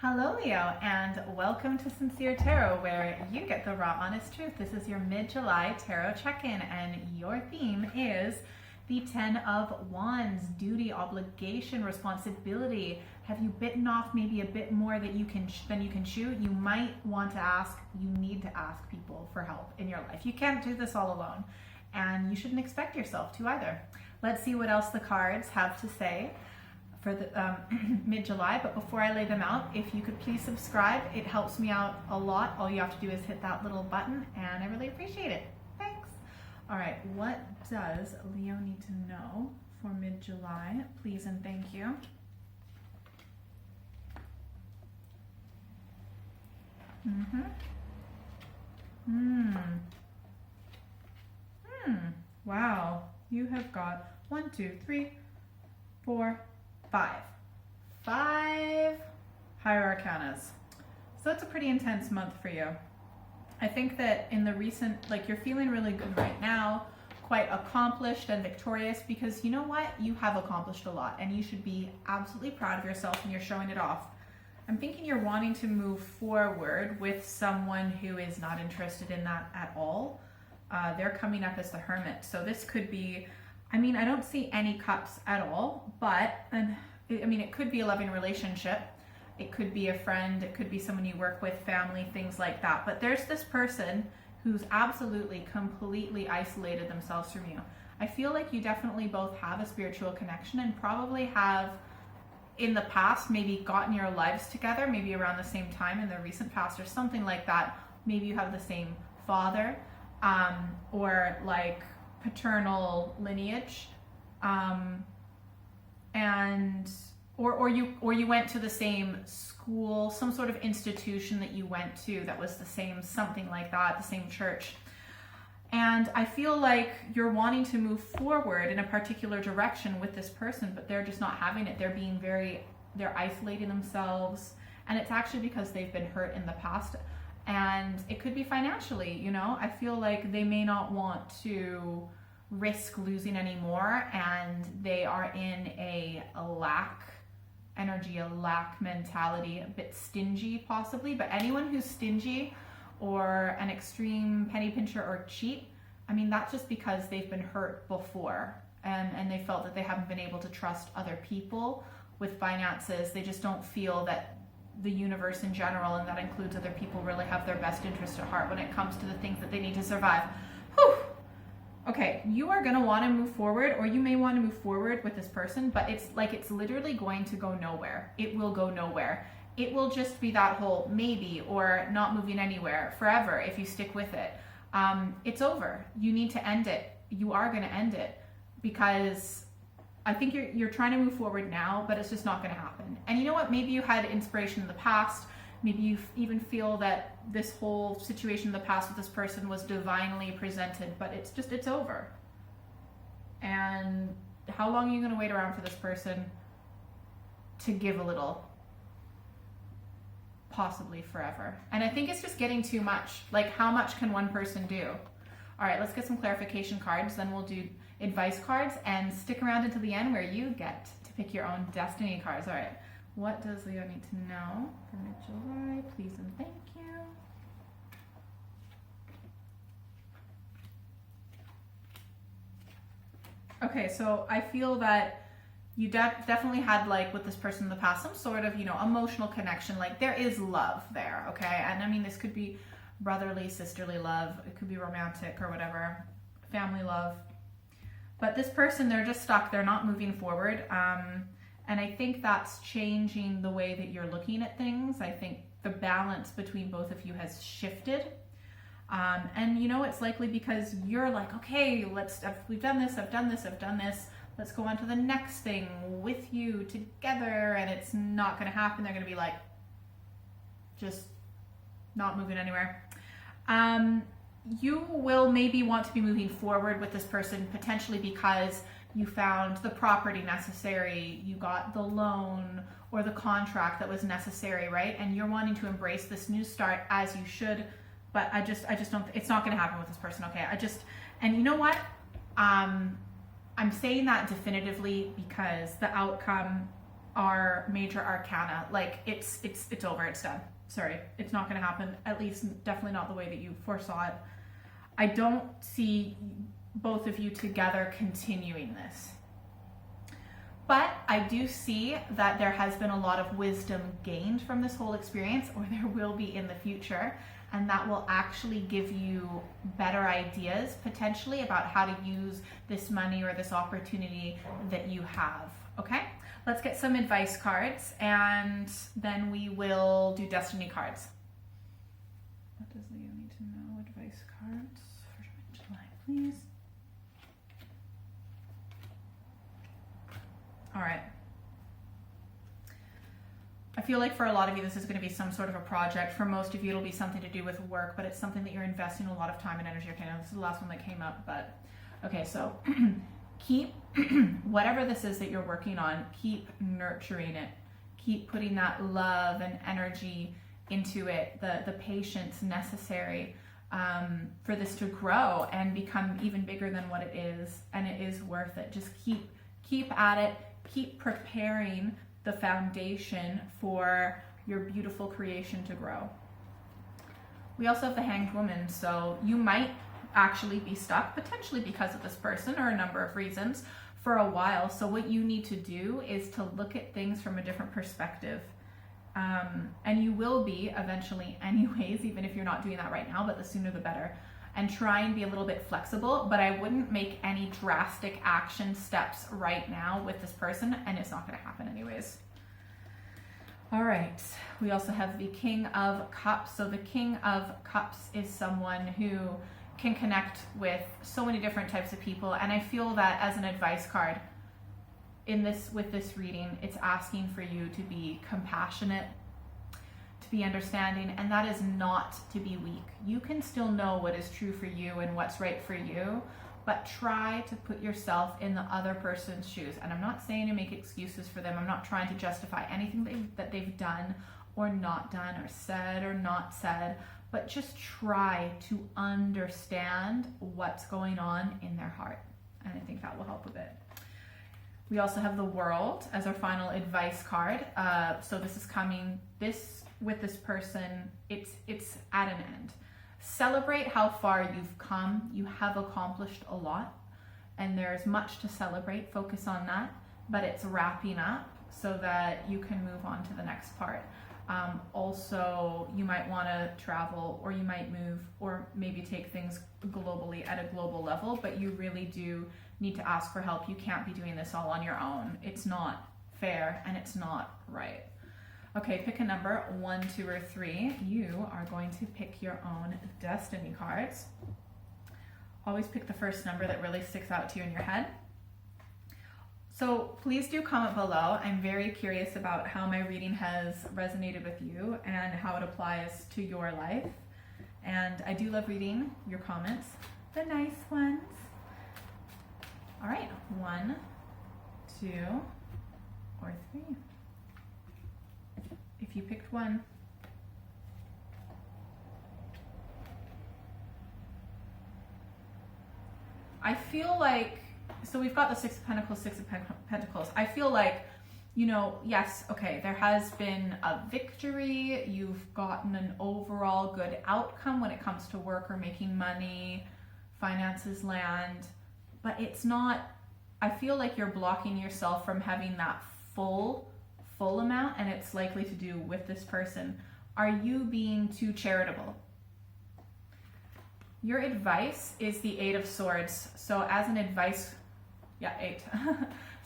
Hello Leo, and welcome to Sincere Tarot, where you get the raw honest truth. This is your mid-July tarot check-in, and your theme is the 10 of Wands: duty, obligation, responsibility. Have you bitten off maybe a bit more than you can chew? You might want to ask, you need to ask people for help in your life. You can't do this all alone, and you shouldn't expect yourself to either. Let's see what else the cards have to say for the mid-July. But before I lay them out, if you could please subscribe, it helps me out a lot. All you have to do is hit that little button, and I really appreciate it. Thanks. All right, what does Leo need to know for mid-July? Please and thank you. Wow, you have got 1, 2, 3, 4, 5 higher arcanas. So that's a pretty intense month for you. I think that in the recent, you're feeling really good right now, quite accomplished and victorious, because you know what? You have accomplished a lot and you should be absolutely proud of yourself, and you're showing it off. I'm thinking you're wanting to move forward with someone who is not interested in that at all. They're coming up as the Hermit. So this could be, I don't see any cups at all, but it could be a loving relationship. It could be a friend. It could be someone you work with, family, things like that. But there's this person who's absolutely, completely isolated themselves from you. I feel like you definitely both have a spiritual connection, and probably have in the past maybe gotten your lives together, maybe around the same time in the recent past or something like that. Maybe you have the same father, or paternal lineage, or you went to the same school, some sort of institution that you went to that was the same, something like that, the same church. And I feel like you're wanting to move forward in a particular direction with this person, but they're just not having it. They're isolating themselves, and it's actually because they've been hurt in the past. And it could be financially, I feel like they may not want to risk losing anymore, and they are in a lack energy, a lack mentality, a bit stingy possibly. But anyone who's stingy or an extreme penny pincher or cheat, that's just because they've been hurt before, and they felt that they haven't been able to trust other people with finances. They just don't feel that the universe in general, and that includes other people, really have their best interest at heart when it comes to the things that they need to survive. Whew. Okay, you are going to want to move forward, or you may want to move forward with this person, but it's literally going to go nowhere. It will go nowhere. It will just be that whole maybe, or not moving anywhere forever if you stick with it. It's over. You need to end it. You are going to end it, because I think you're trying to move forward now, but it's just not going to happen. And you know what? Maybe you had inspiration in the past. Maybe you even feel that this whole situation in the past with this person was divinely presented, but it's over. And how long are you going to wait around for this person to give a little? Possibly forever. And I think it's just getting too much. How much can one person do? All right, let's get some clarification cards, then we'll do advice cards, and stick around until the end where you get to pick your own destiny cards. All right, what does Leo need to know for mid-July? Please and thank you. Okay, so I feel that you definitely had, with this person in the past, some sort of, emotional connection. There is love there, okay? And this could be brotherly, sisterly love. It could be romantic or whatever, family love. But this person, they're just stuck. They're not moving forward. And I think that's changing the way that you're looking at things. I think the balance between both of you has shifted. And it's likely because you're okay, we've done this, I've done this, let's go on to the next thing with you together, and it's not going to happen. They're going to be just not moving anywhere. You will maybe want to be moving forward with this person, potentially because you found the property necessary, you got the loan or the contract that was necessary, right? And you're wanting to embrace this new start, as you should, but I just don't, it's not going to happen with this person, okay? And you know what? I'm saying that definitively because the outcome our major arcana. Like it's over, it's done. Sorry, it's not going to happen, at least definitely not the way that you foresaw it. I don't see both of you together continuing this. But I do see that there has been a lot of wisdom gained from this whole experience, or there will be in the future, and that will actually give you better ideas potentially about how to use this money or this opportunity that you have, okay? Let's get some advice cards, and then we will do destiny cards. What does Leo need to know? Advice cards for July, please. All right. I feel like for a lot of you, this is going to be some sort of a project. For most of you, it'll be something to do with work, but it's something that you're investing a lot of time and energy. Okay, now this is the last one that came up, but okay, so keep whatever this is that you're working on, keep nurturing it. Keep putting that love and energy into it, the patience necessary for this to grow and become even bigger than what it is, and it is worth it. Just keep at it, keep preparing the foundation for your beautiful creation to grow. We also have the Hanged Woman, so you might actually be stuck, potentially because of this person or a number of reasons, for a while. So what you need to do is to look at things from a different perspective. And you will be eventually anyways, even if you're not doing that right now, but the sooner the better. And try and be a little bit flexible, but I wouldn't make any drastic action steps right now with this person, and it's not going to happen anyways. All right, we also have the King of Cups. So the King of Cups is someone who can connect with so many different types of people, and I feel that as an advice card with this reading, it's asking for you to be compassionate, to be understanding, and that is not to be weak. You can still know what is true for you and what's right for you, but try to put yourself in the other person's shoes. And I'm not saying to make excuses for them. I'm not trying to justify anything that they've done or not done or said or not said, but just try to understand what's going on in their heart. And I think that will help a bit. We also have the World as our final advice card. So this is coming, with this person, it's at an end. Celebrate how far you've come. You have accomplished a lot, and there's much to celebrate. Focus on that, but it's wrapping up so that you can move on to the next part. Also, you might want to travel, or you might move, or maybe take things globally at a global level, but you really do need to ask for help. You can't be doing this all on your own. It's not fair, and it's not right. Okay, pick a number, 1, 2, or 3. You are going to pick your own destiny cards. Always pick the first number that really sticks out to you in your head. So please do comment below. I'm very curious about how my reading has resonated with you and how it applies to your life. And I do love reading your comments, the nice ones. All right, 1, 2, or 3. If you picked 1, I feel like, so we've got the 6 of Pentacles, 6 of Pentacles. I feel like, yes, okay, there has been a victory. You've gotten an overall good outcome when it comes to work or making money, finances, land, but it's not, I feel like you're blocking yourself from having that full amount, and it's likely to do with this person. Are you being too charitable? Your advice is the 8 of Swords. So as an advice, 8.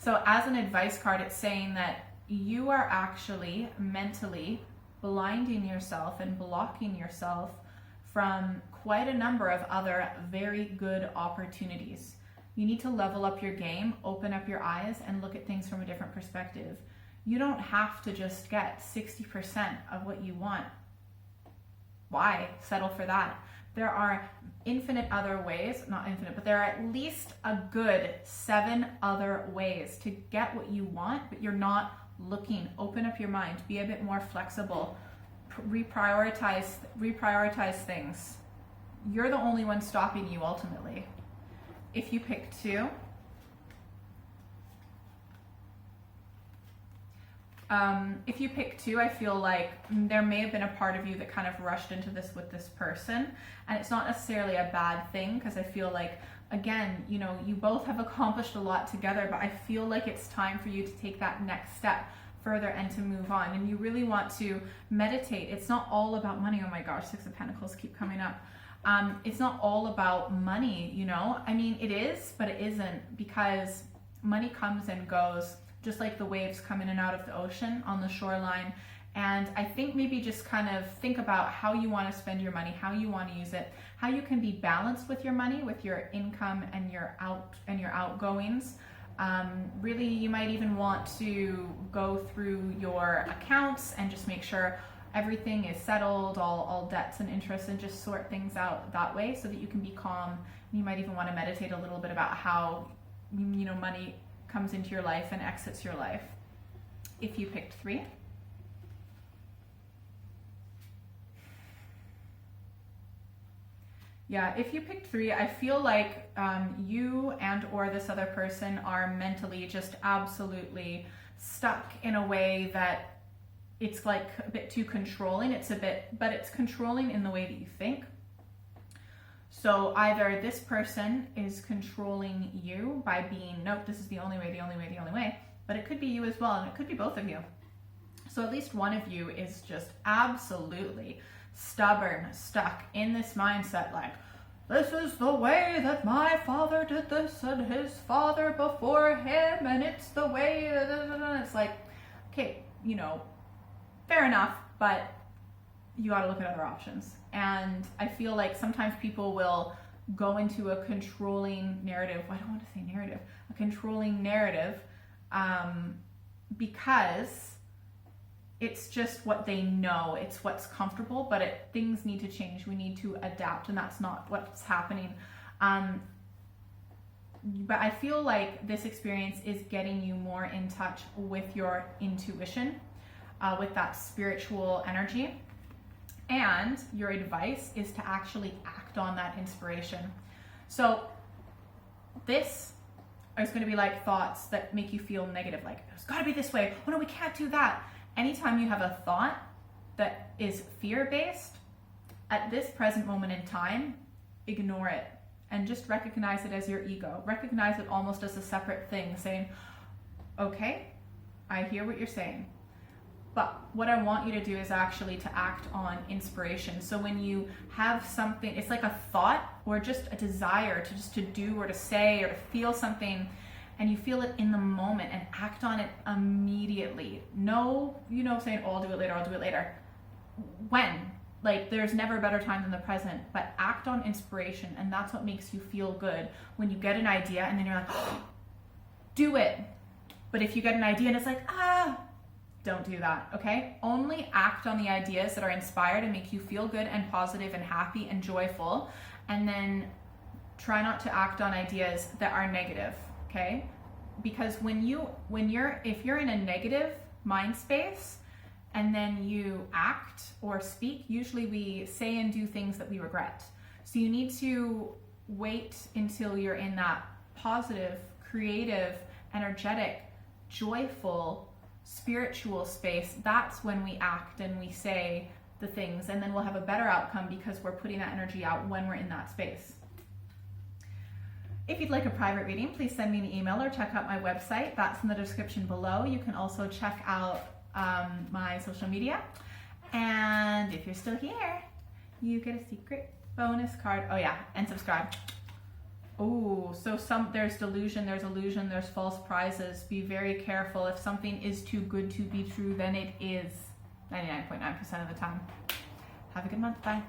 So as an advice card, it's saying that you are actually mentally blinding yourself and blocking yourself from quite a number of other very good opportunities. You need to level up your game, open up your eyes, and look at things from a different perspective. You don't have to just get 60% of what you want. Why settle for that? There are infinite other ways, not infinite, but there are at least a good 7 other ways to get what you want, but you're not looking. Open up your mind, be a bit more flexible, reprioritize things. You're the only one stopping you ultimately. If you pick 2, If you pick 2, I feel like there may have been a part of you that kind of rushed into this with this person, and it's not necessarily a bad thing, because I feel like, again, you know, you both have accomplished a lot together, but I feel like it's time for you to take that next step further and to move on. And you really want to meditate. It's not all about money. Oh my gosh, 6 of Pentacles keep coming up. It's not all about money, you know? I mean, it is, but it isn't, because money comes and goes, just like the waves come in and out of the ocean on the shoreline. And I think maybe just kind of think about how you want to spend your money, how you want to use it, how you can be balanced with your money, with your income and your outgoings. Really, you might even want to go through your accounts and just make sure everything is settled, all debts and interests, and just sort things out that way so that you can be calm. You might even want to meditate a little bit about how, you know, money comes into your life and exits your life. If you picked 3. Yeah, if you picked 3, I feel like you and or this other person are mentally just absolutely stuck in a way that it's like a bit too controlling. But it's controlling in the way that you think. So either this person is controlling you by being, nope, this is the only way, the only way, the only way, but it could be you as well, and it could be both of you. So at least one of you is just absolutely stubborn, stuck in this mindset like, this is the way that my father did this and his father before him, and it's the way, it's like, okay, you know, fair enough, but you got to look at other options. And I feel like sometimes people will go into a controlling narrative. I don't want to say narrative, a controlling narrative, because it's just what they know, it's what's comfortable, but things need to change. We need to adapt, and that's not what's happening. But I feel like this experience is getting you more in touch with your intuition, with that spiritual energy. And your advice is to actually act on that inspiration. So this is going to be like thoughts that make you feel negative, like, it's got to be this way. Oh no, we can't do that. Anytime you have a thought that is fear-based, at this present moment in time, ignore it and just recognize it as your ego. Recognize it almost as a separate thing, saying, okay, I hear what you're saying. But what I want you to do is actually to act on inspiration. So when you have something, it's like a thought or just a desire to do or to say or to feel something, and you feel it in the moment, and act on it immediately. No, you know, saying, oh, I'll do it later, I'll do it later. When? Like, there's never a better time than the present, but act on inspiration, and that's what makes you feel good. When you get an idea and then you're like, oh, do it. But if you get an idea and it's like, don't do that, okay? Only act on the ideas that are inspired and make you feel good and positive and happy and joyful, and then try not to act on ideas that are negative, okay? Because if you're in a negative mind space and then you act or speak, usually we say and do things that we regret. So you need to wait until you're in that positive, creative, energetic, joyful, spiritual space. That's when we act and we say the things, and then we'll have a better outcome because we're putting that energy out when we're in that space. If you'd like a private reading, please send me an email or check out my website. That's in the description below. You can also check out my social media. And if you're still here, you get a secret bonus card. Oh yeah, and subscribe. Oh, so there's delusion, there's illusion, there's false prizes. Be very careful. If something is too good to be true, then it is 99.9% of the time. Have a good month. Bye.